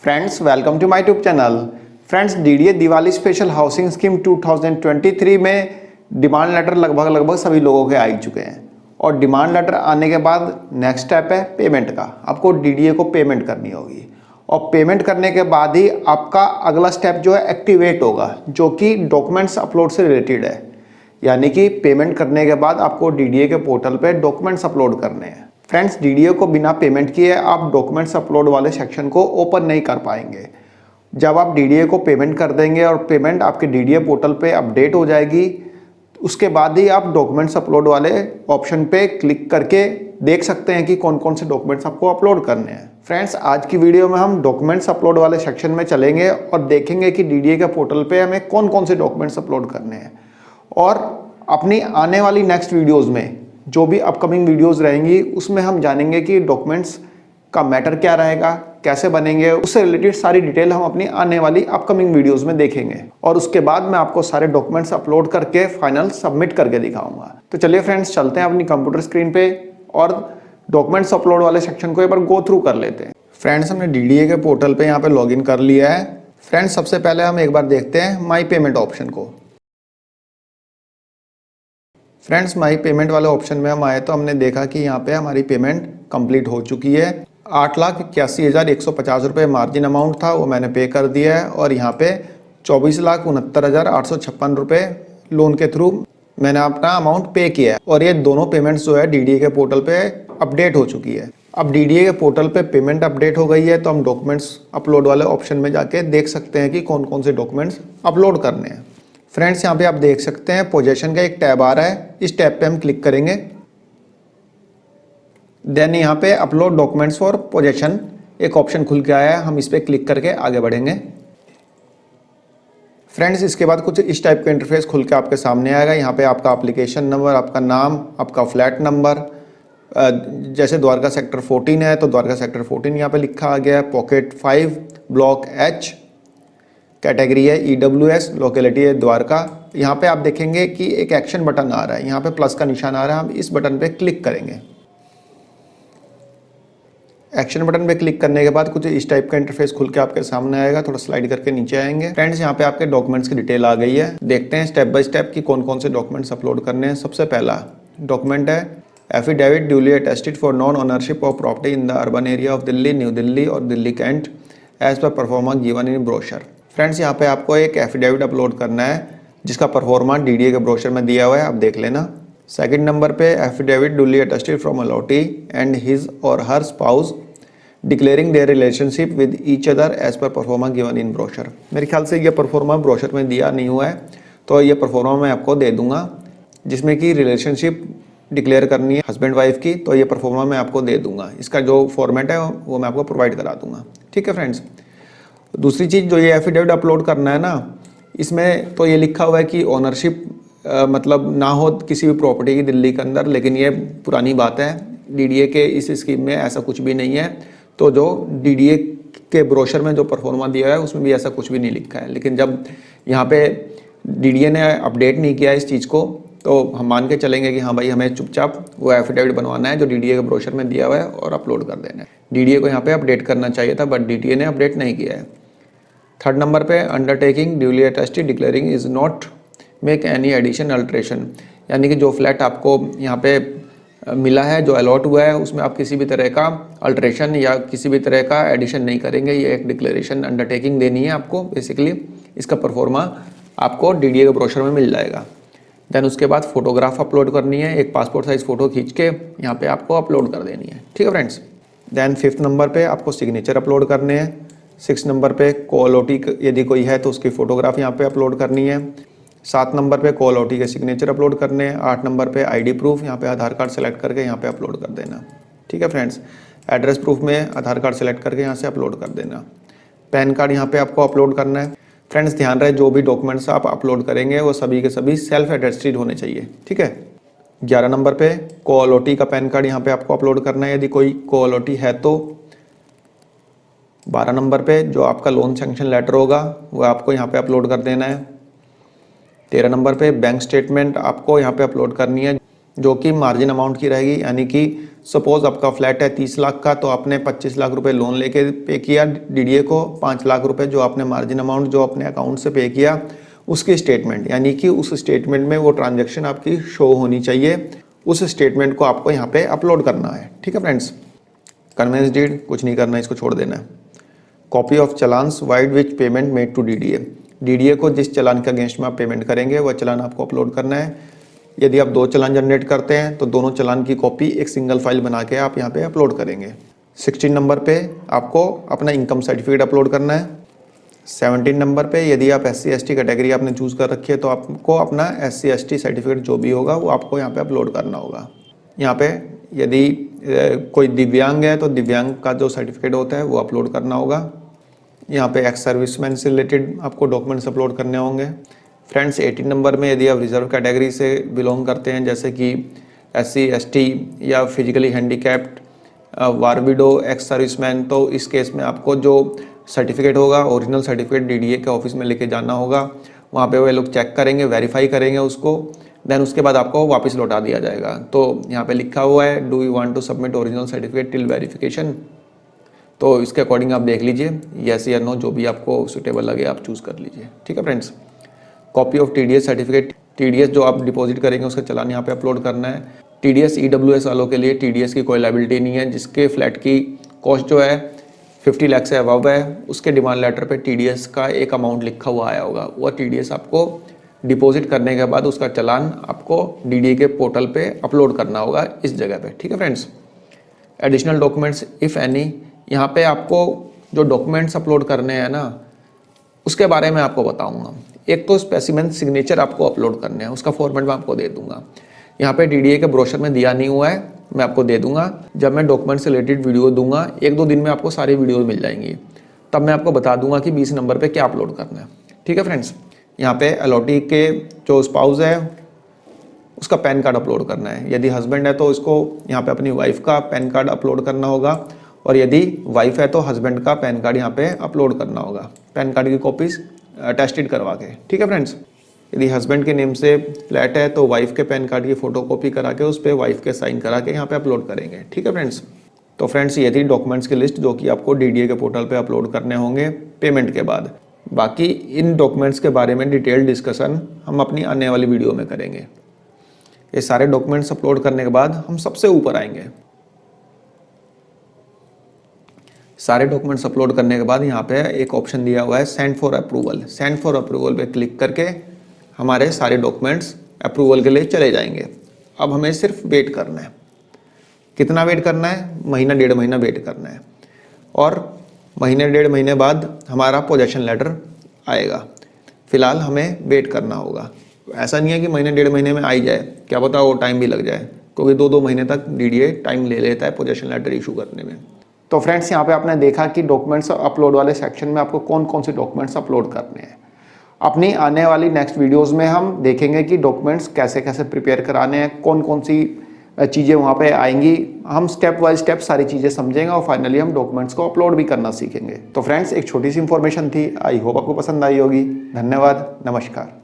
Friends welcome to my YouTube channel. Friends DDA Diwali special housing scheme 2023 में demand letter लगभग सभी लोगों के आ ही चुके हैं और डिमांड लेटर आने के बाद नेक्स्ट स्टेप है पेमेंट का। आपको डीडीए को पेमेंट करनी होगी और पेमेंट करने के बाद ही आपका अगला स्टेप जो है एक्टिवेट होगा, जो कि डॉक्यूमेंट्स अपलोड से रिलेटेड है। यानी कि पेमेंट करने के बाद आपको डीडीए के पोर्टल पे डॉक्यूमेंट्स अपलोड करने हैं। फ्रेंड्स डीडीए को बिना पेमेंट किए आप डॉक्यूमेंट्स अपलोड वाले सेक्शन को ओपन नहीं कर पाएंगे। जब आप डीडीए को पेमेंट कर देंगे और पेमेंट आपके डीडीए पोर्टल पे अपडेट हो जाएगी, उसके बाद ही आप डॉक्यूमेंट्स अपलोड वाले ऑप्शन पे क्लिक करके देख सकते हैं कि कौन कौन से डॉक्यूमेंट्स आपको अपलोड करने हैं। फ्रेंड्स आज की वीडियो में हम डॉक्यूमेंट्स अपलोड वाले सेक्शन में चलेंगे और देखेंगे कि डीडीए के पोर्टल पे हमें कौन कौन से डॉक्यूमेंट्स अपलोड करने हैं। और अपनी आने वाली नेक्स्ट वीडियोज़ में जो भी अपकमिंग वीडियोज़ रहेंगी उसमें हम जानेंगे कि डॉक्यूमेंट्स का मैटर क्या रहेगा, कैसे बनेंगे, उससे रिलेटेड सारी डिटेल हम अपनी आने वाली अपकमिंग वीडियोस में देखेंगे। और उसके बाद मैं आपको सारे डॉक्यूमेंट्स अपलोड करके फाइनल सबमिट करके दिखाऊंगा। तो चलिए फ्रेंड्स चलते हैं अपनी कंप्यूटर स्क्रीन पे और डॉक्यूमेंट्स अपलोड वाले सेक्शन को एक बार गो थ्रू कर लेते हैं। फ्रेंड्स हमने डीडीए के पोर्टल पे यहाँ पे लॉगिन कर लिया है। फ्रेंड्स सबसे पहले हम एक बार देखते हैं माई पेमेंट ऑप्शन को। फ्रेंड्स माई पेमेंट वाले ऑप्शन में हम आए तो हमने देखा कि यहाँ पे हमारी पेमेंट कंप्लीट हो चुकी है। 8,81,150 रुपये मार्जिन अमाउंट था, वो मैंने पे कर दिया है। और यहाँ पे 24,69,856 रुपये लोन के थ्रू मैंने अपना अमाउंट पे किया है। और ये दोनों पेमेंट्स जो है डीडीए के पोर्टल पे अपडेट हो चुकी है। अब डीडीए के पोर्टल पे पेमेंट अपडेट हो गई है तो हम डॉक्यूमेंट्स अपलोड वाले ऑप्शन में जाके देख सकते हैं कि कौन कौन से डॉक्यूमेंट्स अपलोड करने हैं। फ्रेंड्स यहाँ पे आप देख सकते हैं पोजेशन का एक टैब आ रहा है, इस टैब पे हम क्लिक करेंगे। देन यहाँ पे अपलोड डॉक्यूमेंट्स फॉर पोजेशन एक ऑप्शन खुल के आया है, हम इस पे क्लिक करके आगे बढ़ेंगे। फ्रेंड्स इसके बाद कुछ इस टाइप का इंटरफेस खुल के आपके सामने आएगा। यहाँ पे आपका एप्लीकेशन नंबर, आपका नाम, आपका फ्लैट नंबर, जैसे द्वारका सेक्टर 14 है तो द्वारका सेक्टर 14 यहाँ पे लिखा आ गया है। पॉकेट 5 ब्लॉक H, कैटेगरी है EWS, लोकेलिटी है द्वारका। यहाँ पे आप देखेंगे कि एक एक्शन बटन आ रहा है, यहाँ पे प्लस का निशान आ रहा है, हम इस बटन पे क्लिक करेंगे। एक्शन बटन पे क्लिक करने के बाद कुछ इस टाइप का इंटरफेस खुल के आपके सामने आएगा। थोड़ा स्लाइड करके नीचे आएंगे। फ्रेंड्स यहाँ पे आपके डॉक्यूमेंट्स की डिटेल आ गई है। देखते हैं स्टेप बाय स्टेप कि कौन कौन से डॉक्यूमेंट्स अपलोड करने हैं। सबसे पहला डॉक्यूमेंट है affidavit duly attested for non ownership of property in the urban area of Delhi, New Delhi और Delhi cantt as per proforma given in brochure. Friends यहाँ पे आपको एक एफिडेविट अपलोड करना है जिसका परफॉर्मा डीडीए के ब्रोशर में दिया हुआ है, आप देख लेना। सेकंड नंबर पे affidavit duly attested from allottee and his or her spouse declaring their relationship with each other as per proforma given in brochure. मेरे ख्याल से ये परफॉर्मा ब्रोशर में दिया नहीं हुआ है तो ये परफॉर्मा मैं आपको दे दूंगा, जिसमें कि रिलेशनशिप डिक्लेयर करनी है हस्बैंड वाइफ की, तो ये परफॉर्मा मैं आपको दे दूंगा। इसका जो फॉर्मेट है वो मैं आपको प्रोवाइड करा दूंगा, ठीक है फ्रेंड्स। दूसरी चीज़ जो ये एफिडेविट अपलोड करना है ना, इसमें तो ये लिखा हुआ है कि ओनरशिप मतलब ना हो किसी भी प्रॉपर्टी की दिल्ली के अंदर, लेकिन ये पुरानी बात है। डीडीए के इस स्कीम में ऐसा कुछ भी नहीं है। तो जो डीडीए के ब्रोशर में जो परफॉर्मा दिया है उसमें भी ऐसा कुछ भी नहीं लिखा है। लेकिन जब यहाँ पे डीडीए ने अपडेट नहीं किया इस चीज़ को तो हम मान के चलेंगे कि हाँ भाई हमें चुपचाप वो एफिडेविट बनवाना है जो डीडीए के ब्रोशर में दिया हुआ है और अपलोड कर देना है। डीडीए को यहाँ पे अपडेट करना चाहिए था बट डीडीए ने अपडेट नहीं किया है। थर्ड नंबर पे undertaking duly attested declaring is not make any addition alteration, यानी कि जो फ्लैट आपको यहाँ पे मिला है, जो अलॉट हुआ है, उसमें आप किसी भी तरह का अल्ट्रेशन या किसी भी तरह का एडिशन नहीं करेंगे। ये एक डिक्लेरेशन अंडरटेकिंग देनी है आपको। बेसिकली इसका परफॉर्मा आपको डीडीए के ब्रोशर में मिल जाएगा। देन उसके बाद फोटोग्राफ अपलोड करनी है, एक पासपोर्ट साइज फ़ोटो खींच के यहाँ पे आपको अपलोड कर देनी है, ठीक है फ्रेंड्स। देन 5th नंबर पे आपको सिग्नेचर अपलोड करने हैं। 6 नंबर पे कोलओटी यदि कोई है तो उसकी फ़ोटोग्राफ यहाँ पे अपलोड करनी है। 7 नंबर पे कोलओटी के सिग्नेचर अपलोड करने हैं। 8 नंबर पे आईडी प्रूफ, यहाँ पे आधार कार्ड सेलेक्ट करके यहाँ पे अपलोड कर देना, ठीक है फ्रेंड्स। एड्रेस प्रूफ में आधार कार्ड सेलेक्ट करके यहाँ से अपलोड कर देना। पैन कार्ड यहाँ पे आपको अपलोड करना है। फ्रेंड्स ध्यान रहे जो भी डॉक्यूमेंट्स आप अपलोड करेंगे वो सभी के सभी सेल्फ अटेस्टेड होने चाहिए, ठीक है। 11 नंबर पे कोलओटी का पैन कार्ड यहाँ पे आपको अपलोड करना है यदि कोई कोलओटी है तो। 12 नंबर पे जो आपका लोन सैंक्शन लेटर होगा वो आपको यहाँ पे अपलोड कर देना है। 13 नंबर पे बैंक स्टेटमेंट आपको यहाँ पे अपलोड करनी है जो कि मार्जिन अमाउंट की रहेगी, यानी कि सपोज आपका फ्लैट है 30 लाख का, तो आपने 25 लाख रुपए लोन लेके पे किया डीडीए को, 5 लाख रुपए जो आपने मार्जिन अमाउंट जो अपने अकाउंट से पे किया उसकी स्टेटमेंट, यानी कि उस स्टेटमेंट में वो ट्रांजैक्शन आपकी शो होनी चाहिए। उस स्टेटमेंट को आपको यहाँ पे अपलोड करना है। ठीक है फ्रेंड्स, कन्वेंस डीड कुछ नहीं करना है, इसको छोड़ देना है। Copy of challans vide which payment made to DDA, DDA को जिस चलान के अगेंस्ट में आप पेमेंट करेंगे वह चलान आपको अपलोड करना है। यदि आप 2 चलान जनरेट करते हैं तो दोनों चलान की कॉपी एक सिंगल फाइल बना के आप यहाँ पे अपलोड करेंगे। 16 नंबर पे आपको अपना इनकम सर्टिफिकेट अपलोड करना है। 17 नंबर पे यदि आप SC/ST कैटेगरी आपने चूज़ कर रखी है तो आपको अपना SC/ST सर्टिफिकेट जो भी होगा वो आपको यहाँ पे अपलोड करना होगा। यहाँ पे यदि कोई दिव्यांग है तो दिव्यांग का जो सर्टिफिकेट होता है वो अपलोड करना होगा। यहाँ पे एक्स सर्विसमैन से रिलेटेड आपको डॉक्यूमेंट्स अपलोड करने होंगे। फ्रेंड्स 18 नंबर में यदि आप रिजर्व कैटेगरी से बिलोंग करते हैं, जैसे कि SC/ST या फिजिकली हैंडीकैप्ड, वारविडो, एक्स सर्विसमैन, तो इस केस में आपको जो सर्टिफिकेट होगा ओरिजिनल सर्टिफिकेट डीडीए के ऑफिस में लेके जाना होगा। वहाँ पे वो लोग चेक करेंगे, वेरीफाई करेंगे उसको, देन उसके बाद आपको वापस लौटा दिया जाएगा। तो यहाँ पे लिखा हुआ है do you want to submit original certificate till verification, तो इसके अकॉर्डिंग आप देख लीजिए यस या नो, जो भी आपको सुटेबल लगे आप चूज़ कर लीजिए। ठीक है friends, copy of TDS certificate, TDS जो आप डिपॉजिट करेंगे उसका चालान यहाँ पे अपलोड करना है। TDS EWS वालों के लिए TDS की कोई लायबिलिटी नहीं है। जिसके फ्लैट की कॉस्ट जो है 50 लाख से अबव है, उसके डिमांड लेटर पे TDS का एक अमाउंट लिखा हुआ आया होगा, वह TDS आपको डिपॉजिट करने के बाद उसका चालान आपको DDA के पोर्टल पे अपलोड करना होगा इस जगह पे। ठीक है friends, additional documents if any, यहाँ पे आपको जो डॉक्यूमेंट्स अपलोड करने हैं ना उसके बारे में आपको बताऊंगा। एक तो स्पेसिमेन सिग्नेचर आपको अपलोड करने हैं, उसका फॉर्मेट मैं आपको दे दूंगा। यहाँ पे डीडीए के ब्रोशर में दिया नहीं हुआ है, मैं आपको दे दूंगा। जब मैं डॉक्यूमेंट से रिलेटेड वीडियो दूंगा 1-2 दिन में आपको सारी वीडियो मिल जाएंगी, तब मैं आपको बता दूंगा कि 20 नंबर पे क्या अपलोड करना है। ठीक है फ्रेंड्स, यहाँ पे अलॉटी के जो स्पाउस है उसका पैन कार्ड अपलोड करना है। यदि हस्बैंड है तो इसको यहाँ पे अपनी वाइफ का पैन कार्ड अपलोड करना होगा, और यदि वाइफ है तो हस्बैंड का पैन कार्ड यहाँ पे अपलोड करना होगा, पैन कार्ड की कॉपीज अटेस्टेड करवा के। ठीक है फ्रेंड्स, यदि हस्बैंड के नेम से फ्लैट है तो वाइफ के पैन कार्ड की फोटो कॉपी करा के उस पर वाइफ के साइन करा के यहाँ पे अपलोड करेंगे। ठीक है फ्रेंड्स, तो फ्रेंड्स ये थी डॉक्यूमेंट्स की लिस्ट जो कि आपको डीडीए के पोर्टल पे अपलोड करने होंगे पेमेंट के बाद। बाकी इन डॉक्यूमेंट्स के बारे में डिटेल डिस्कशन हम अपनी आने वाली वीडियो में करेंगे। ये सारे डॉक्यूमेंट्स अपलोड करने के बाद हम सबसे ऊपर आएंगे। सारे डॉक्यूमेंट्स अपलोड करने के बाद यहाँ पे एक ऑप्शन दिया हुआ है send for approval. Send for approval पे क्लिक करके हमारे सारे डॉक्यूमेंट्स अप्रूवल के लिए चले जाएंगे। अब हमें सिर्फ वेट करना है। कितना वेट करना है? महीना 1.5 महीना वेट करना है, और महीने 1.5 महीने बाद हमारा पोजेशन लेटर आएगा। फिलहाल हमें वेट करना होगा। ऐसा नहीं है कि महीने 1.5 महीने में आ ही जाए, क्या पता वो टाइम भी लग जाए, क्योंकि 2-2 महीने तक डीडीए टाइम ले लेता है पोजेशन लेटर इशू करने में। तो फ्रेंड्स यहाँ पे आपने देखा कि डॉक्यूमेंट्स अपलोड वाले सेक्शन में आपको कौन कौन से डॉक्यूमेंट्स अपलोड करने हैं। अपनी आने वाली नेक्स्ट वीडियोस में हम देखेंगे कि डॉक्यूमेंट्स कैसे कैसे प्रिपेयर कराने हैं, कौन कौन सी चीज़ें वहाँ पे आएंगी। हम स्टेप बाय स्टेप सारी चीज़ें समझेंगे और फाइनली हम डॉक्यूमेंट्स को अपलोड भी करना सीखेंगे। तो फ्रेंड्स एक छोटी सी इन्फॉर्मेशन थी, आई होप आपको पसंद आई होगी। धन्यवाद, नमस्कार।